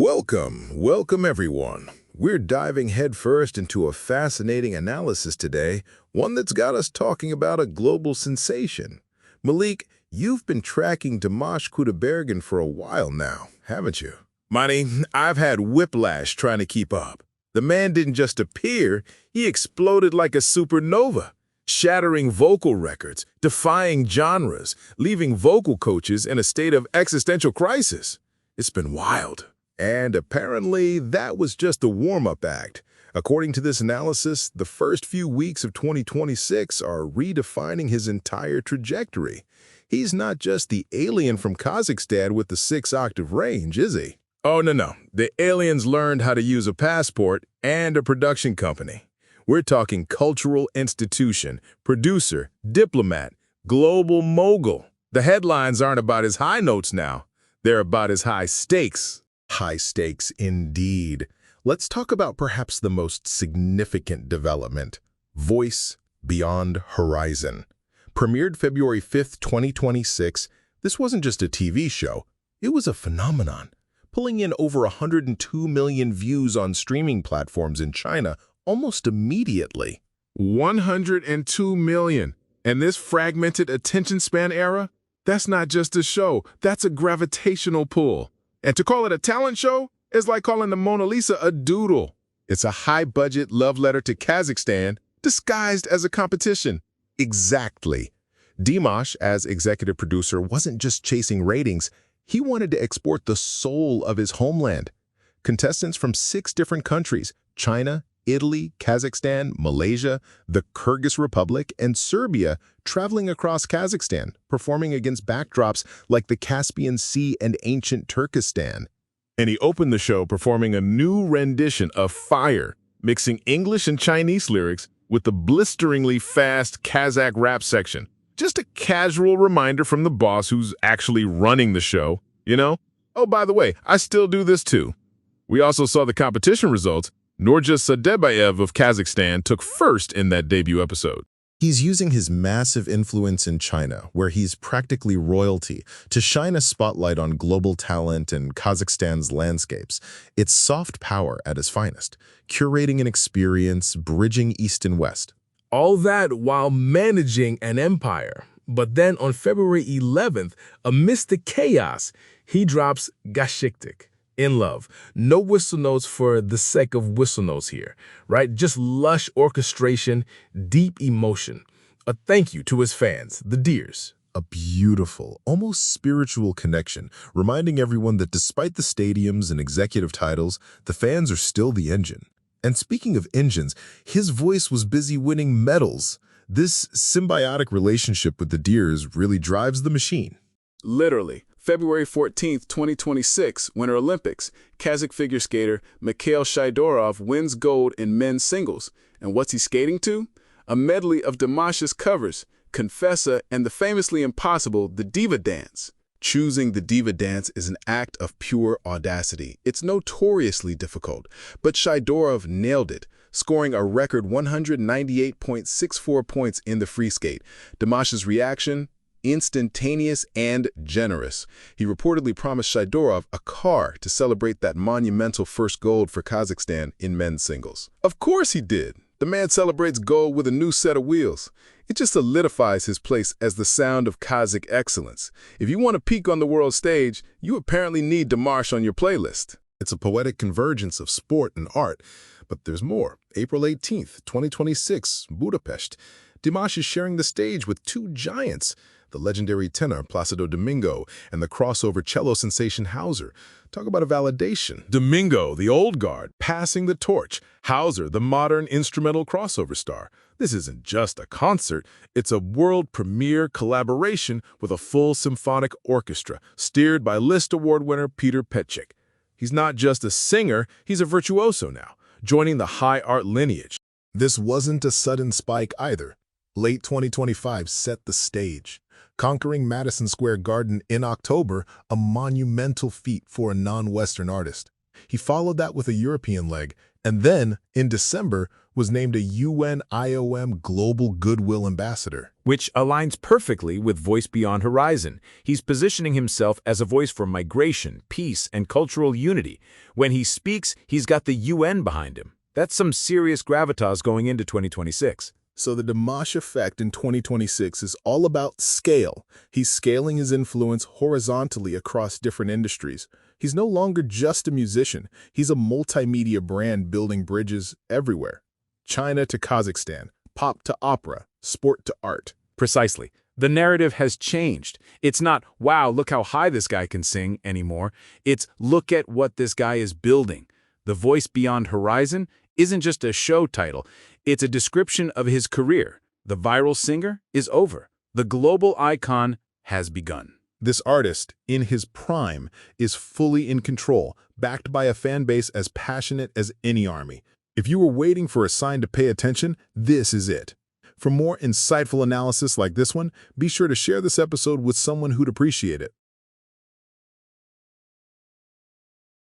Welcome everyone. We're diving headfirst into a fascinating analysis today, one that's got us talking about a global sensation. Malik, you've been tracking Dimash Kudaibergen for a while now, haven't you? Money, I've had whiplash trying to keep up. The man didn't just appear, he exploded like a supernova, shattering vocal records, defying genres, leaving vocal coaches in a state of existential crisis. It's been wild. And apparently, that was just the warm-up act. According to this analysis, the first few weeks of 2026 are redefining his entire trajectory. He's not just the alien from Kazakhstan with the 6-octave range, is he? Oh, no. The aliens learned how to use a passport and a production company. We're talking cultural institution, producer, diplomat, global mogul. The headlines aren't about his high notes now. They're about his high stakes. High stakes indeed. Let's talk about perhaps the most significant development, Voice Beyond Horizon. Premiered February 5th, 2026, this wasn't just a TV show, it was a phenomenon, pulling in over 102 million views on streaming platforms in China almost immediately. 102 million. And this fragmented attention span era? That's not just a show, that's a gravitational pull. And to call it a talent show is like calling the Mona Lisa a doodle. It's a high-budget love letter to Kazakhstan disguised as a competition. Exactly. Dimash, as executive producer, wasn't just chasing ratings. He wanted to export the soul of his homeland. Contestants from 6 different countries, China, Italy, Kazakhstan, Malaysia, the Kyrgyz Republic, and Serbia, traveling across Kazakhstan, performing against backdrops like the Caspian Sea and ancient Turkestan. And he opened the show performing a new rendition of Fire, mixing English and Chinese lyrics with the blisteringly fast Kazakh rap section. Just a casual reminder from the boss who's actually running the show, you know? Oh, by the way, I still do this too. We also saw the competition results. Nurjas Sadebayev of Kazakhstan took first in that debut episode. He's using his massive influence in China, where he's practically royalty, to shine a spotlight on global talent and Kazakhstan's landscapes. It's soft power at its finest, curating an experience, bridging East and West. All that while managing an empire. But then on February 11th, amidst the chaos, he drops Gashiktic. In love. No whistle notes for the sake of whistle notes here, right? Just lush orchestration, deep emotion. A thank you to his fans, the Deers. A beautiful, almost spiritual connection, reminding everyone that despite the stadiums and executive titles, the fans are still the engine. And speaking of engines, his voice was busy winning medals. This symbiotic relationship with the Deers really drives the machine. Literally. February 14th, 2026, Winter Olympics, Kazakh figure skater Mikhail Shaidorov wins gold in men's singles. And what's he skating to? A medley of Dimash's covers, Confessa and the famously impossible The Diva Dance. Choosing the Diva Dance is an act of pure audacity. It's notoriously difficult, but Shaidorov nailed it, scoring a record 198.64 points in the free skate. Dimash's reaction? Instantaneous and generous. He reportedly promised Shaidorov a car to celebrate that monumental first gold for Kazakhstan in men's singles. Of course he did. The man celebrates gold with a new set of wheels. It just solidifies his place as the sound of Kazakh excellence. If you want to peak on the world stage, you apparently need Dimash on your playlist. It's a poetic convergence of sport and art. But there's more. April 18th, 2026, Budapest. Dimash is sharing the stage with 2 giants. The legendary tenor Placido Domingo and the crossover cello sensation HAUSER. Talk about a validation. Domingo, the old guard, passing the torch. HAUSER, the modern instrumental crossover star. This isn't just a concert, it's a world premiere collaboration with a full symphonic orchestra, steered by List Award winner Peter Petchik. He's not just a singer, he's a virtuoso now, joining the high art lineage. This wasn't a sudden spike either. Late 2025 set the stage. Conquering Madison Square Garden in October, a monumental feat for a non-Western artist. He followed that with a European leg, And then, in December, was named a UN IOM Global Goodwill Ambassador. Which aligns perfectly with Voice Beyond Horizon. He's positioning himself as a voice for migration, peace, and cultural unity. When he speaks, he's got the UN behind him. That's some serious gravitas going into 2026. So the Dimash effect in 2026 is all about scale. He's scaling his influence horizontally across different industries. He's no longer just a musician. He's a multimedia brand building bridges everywhere. China to Kazakhstan, pop to opera, sport to art. Precisely. The narrative has changed. It's not, wow, look how high this guy can sing anymore. It's, look at what this guy is building. The Voice Beyond Horizon isn't just a show title. It's a description of his career. The viral singer is over. The global icon has begun. This artist, in his prime, is fully in control, backed by a fan base as passionate as any army. If you were waiting for a sign to pay attention, this is it. For more insightful analysis like this one, be sure to share this episode with someone who'd appreciate it.